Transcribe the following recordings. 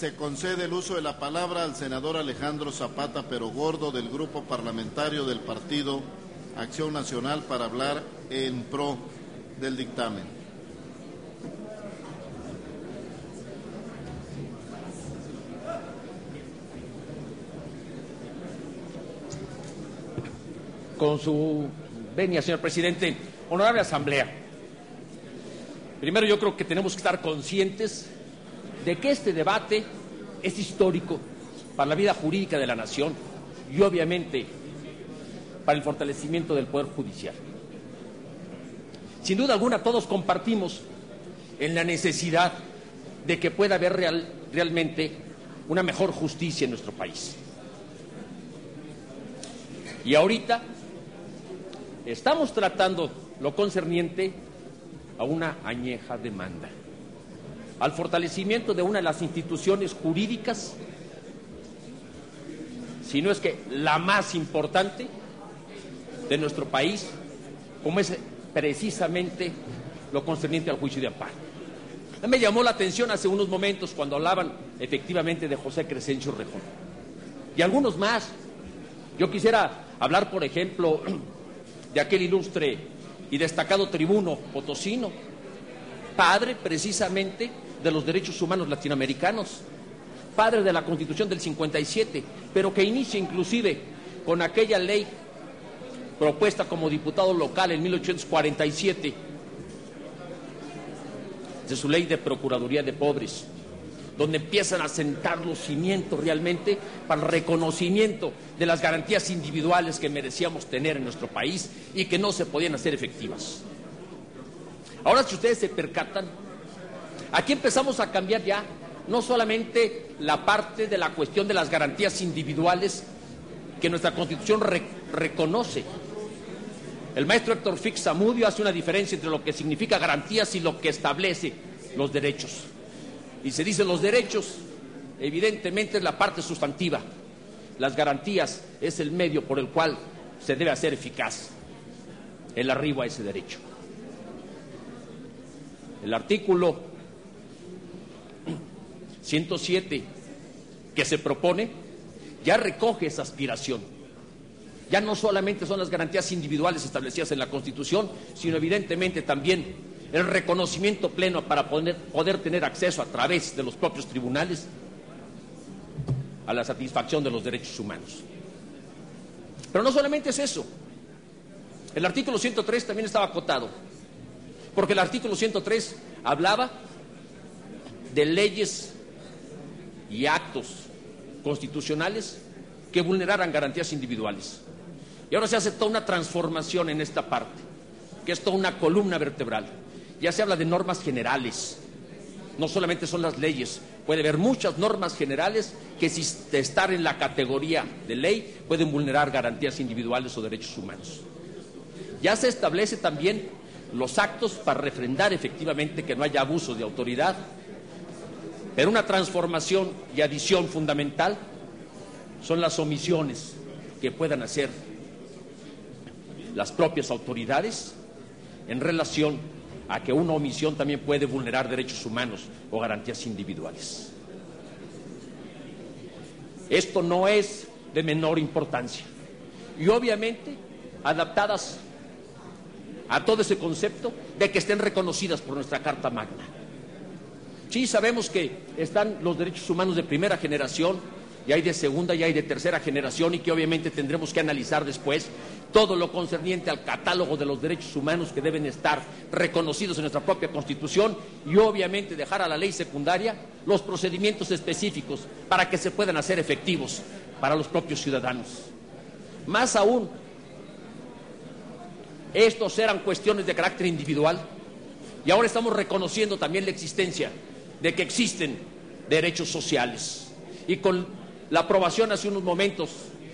Se concede el uso de la palabra al senador Alejandro Zapata Perogordo, del Grupo Parlamentario del Partido Acción Nacional, para hablar en pro del dictamen. Con su venia, señor presidente, honorable asamblea. Primero, yo creo que tenemos que estar conscientes de que este debate es histórico para la vida jurídica de la nación y obviamente para el fortalecimiento del Poder Judicial. Sin duda alguna, todos compartimos en la necesidad de que pueda haber realmente una mejor justicia en nuestro país. Y ahorita estamos tratando lo concerniente a una añeja demanda, al fortalecimiento de una de las instituciones jurídicas, si no es que la más importante de nuestro país, como es precisamente lo concerniente al juicio de amparo. Me llamó la atención hace unos momentos cuando hablaban efectivamente de José Crescencio Rejón y algunos más. Yo quisiera hablar, por ejemplo, de aquel ilustre y destacado tribuno potosino, padre precisamente de los derechos humanos latinoamericanos, padre de la Constitución del 57, pero que inicia inclusive con aquella ley propuesta como diputado local en 1847, de su ley de Procuraduría de Pobres, donde empiezan a sentar los cimientos realmente para el reconocimiento de las garantías individuales que merecíamos tener en nuestro país y que no se podían hacer efectivas. Ahora, si ustedes se percatan, aquí empezamos a cambiar ya no solamente la parte de la cuestión de las garantías individuales que nuestra Constitución reconoce. El maestro Héctor Fix Zamudio hace una diferencia entre lo que significa garantías y lo que establece los derechos. Y se dice los derechos, evidentemente es la parte sustantiva. Las garantías es el medio por el cual se debe hacer eficaz el arribo a ese derecho. El artículo 107 que se propone ya recoge esa aspiración. Ya no solamente son las garantías individuales establecidas en la Constitución, sino evidentemente también el reconocimiento pleno para poder tener acceso a través de los propios tribunales a la satisfacción de los derechos humanos. Pero no solamente es eso. El artículo 103 también estaba acotado, porque el artículo 103 hablaba de leyes y actos constitucionales que vulneraran garantías individuales. Y ahora se hace toda una transformación en esta parte, que es toda una columna vertebral. Ya se habla de normas generales, no solamente son las leyes, puede haber muchas normas generales que, si de estar en la categoría de ley, pueden vulnerar garantías individuales o derechos humanos. Ya se establece también los actos para refrendar efectivamente que no haya abuso de autoridad, pero una transformación y adición fundamental son las omisiones que puedan hacer las propias autoridades en relación a que una omisión también puede vulnerar derechos humanos o garantías individuales. Esto no es de menor importancia y obviamente adaptadas a todo ese concepto de que estén reconocidas por nuestra Carta Magna. Sí, sabemos que están los derechos humanos de primera generación, y hay de segunda y hay de tercera generación, y que obviamente tendremos que analizar después todo lo concerniente al catálogo de los derechos humanos que deben estar reconocidos en nuestra propia Constitución, y obviamente dejar a la ley secundaria los procedimientos específicos para que se puedan hacer efectivos para los propios ciudadanos. Más aún, estos eran cuestiones de carácter individual y ahora estamos reconociendo también la existencia de que existen derechos sociales, y con la aprobación hace unos momentos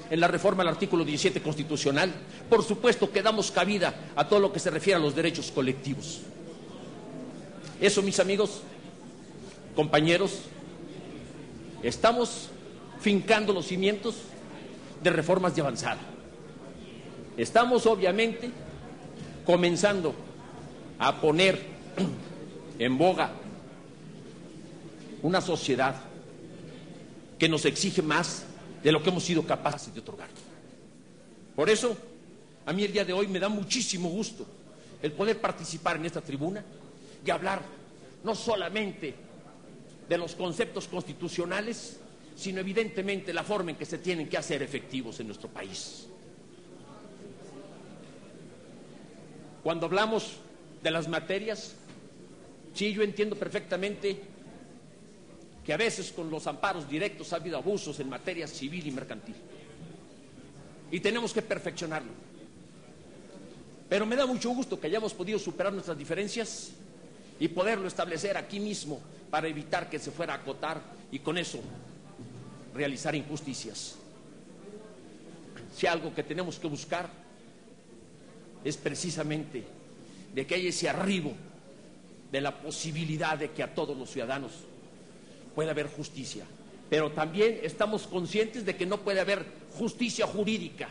en la reforma al artículo 17 constitucional, por supuesto que damos cabida a todo lo que se refiere a los derechos colectivos. Eso, mis amigos, compañeros, estamos fincando los cimientos de reformas de avanzada. Estamos obviamente comenzando a poner en boga una sociedad que nos exige más de lo que hemos sido capaces de otorgar. Por eso, a mí el día de hoy me da muchísimo gusto el poder participar en esta tribuna y hablar no solamente de los conceptos constitucionales, sino evidentemente la forma en que se tienen que hacer efectivos en nuestro país. Cuando hablamos de las materias, sí, yo entiendo perfectamente que a veces con los amparos directos ha habido abusos en materia civil y mercantil. Y tenemos que perfeccionarlo. Pero me da mucho gusto que hayamos podido superar nuestras diferencias y poderlo establecer aquí mismo para evitar que se fuera a acotar y con eso realizar injusticias. Si algo que tenemos que buscar es precisamente de que haya ese arribo de la posibilidad de que a todos los ciudadanos pueda haber justicia, pero también estamos conscientes de que no puede haber justicia jurídica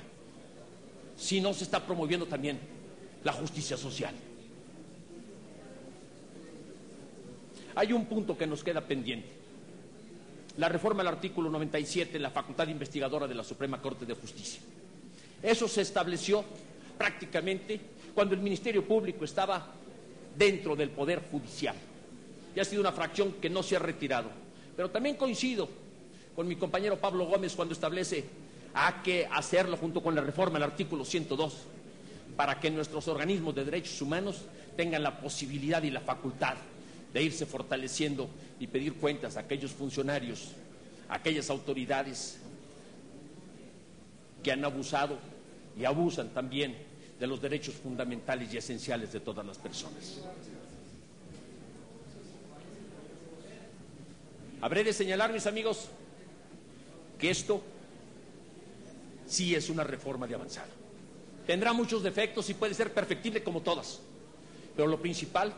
si no se está promoviendo también la justicia social. Hay un punto que nos queda pendiente: la reforma al artículo 97 en la facultad investigadora de la Suprema Corte de Justicia. Eso se estableció prácticamente cuando el Ministerio Público estaba dentro del Poder Judicial y ha sido una fracción que no se ha retirado. Pero también coincido con mi compañero Pablo Gómez cuando establece hay que hacerlo junto con la reforma al artículo 102 para que nuestros organismos de derechos humanos tengan la posibilidad y la facultad de irse fortaleciendo y pedir cuentas a aquellos funcionarios, a aquellas autoridades que han abusado y abusan también de los derechos fundamentales y esenciales de todas las personas. Habré de señalar, mis amigos, que esto sí es una reforma de avanzada. Tendrá muchos defectos y puede ser perfectible como todas, pero lo principal,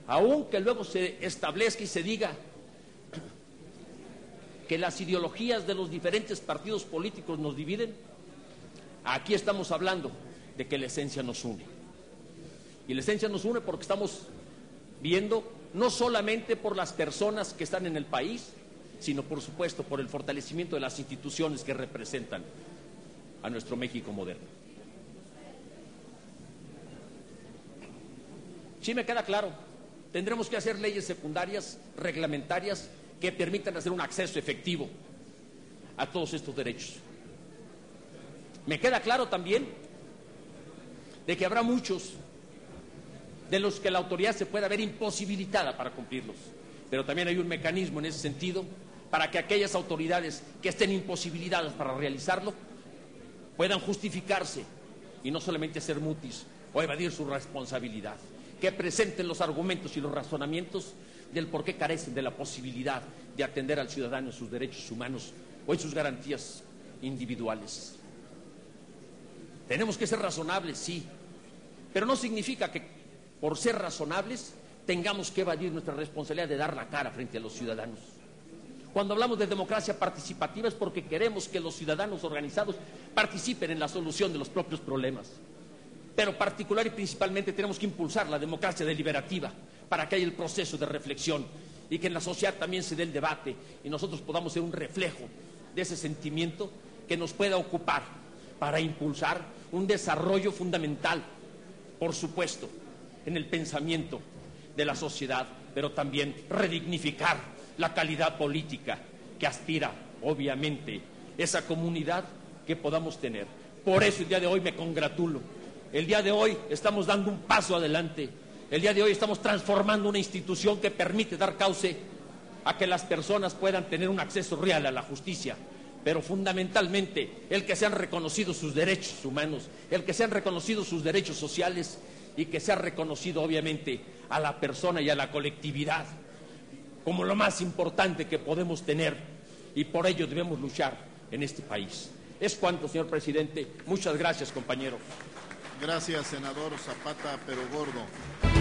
aunque luego se establezca y se diga que las ideologías de los diferentes partidos políticos nos dividen, aquí estamos hablando de que la esencia nos une. Y la esencia nos une porque estamos viendo no solamente por las personas que están en el país, sino por supuesto por el fortalecimiento de las instituciones que representan a nuestro México moderno. Sí me queda claro, tendremos que hacer leyes secundarias, reglamentarias, que permitan hacer un acceso efectivo a todos estos derechos. Me queda claro también de que habrá muchos de los que la autoridad se pueda ver imposibilitada para cumplirlos, pero también hay un mecanismo en ese sentido para que aquellas autoridades que estén imposibilitadas para realizarlo puedan justificarse y no solamente ser mutis o evadir su responsabilidad, que presenten los argumentos y los razonamientos del por qué carecen de la posibilidad de atender al ciudadano en sus derechos humanos o en sus garantías individuales. Tenemos que ser razonables, sí, pero no significa que por ser razonables tengamos que evadir nuestra responsabilidad de dar la cara frente a los ciudadanos. Cuando hablamos de democracia participativa es porque queremos que los ciudadanos organizados participen en la solución de los propios problemas. Pero particular y principalmente tenemos que impulsar la democracia deliberativa para que haya el proceso de reflexión y que en la sociedad también se dé el debate y nosotros podamos ser un reflejo de ese sentimiento que nos pueda ocupar para impulsar un desarrollo fundamental, por supuesto, en el pensamiento de la sociedad, pero también redignificar la calidad política que aspira, obviamente, esa comunidad que podamos tener. Por eso el día de hoy me congratulo. El día de hoy estamos dando un paso adelante. El día de hoy estamos transformando una institución que permite dar cauce a que las personas puedan tener un acceso real a la justicia, pero fundamentalmente el que sean reconocidos sus derechos humanos, el que sean reconocidos sus derechos sociales y que sea reconocido obviamente a la persona y a la colectividad como lo más importante que podemos tener, y por ello debemos luchar en este país. Es cuanto, señor presidente. Muchas gracias, compañero. Gracias, senador Zapata Pero Gordo.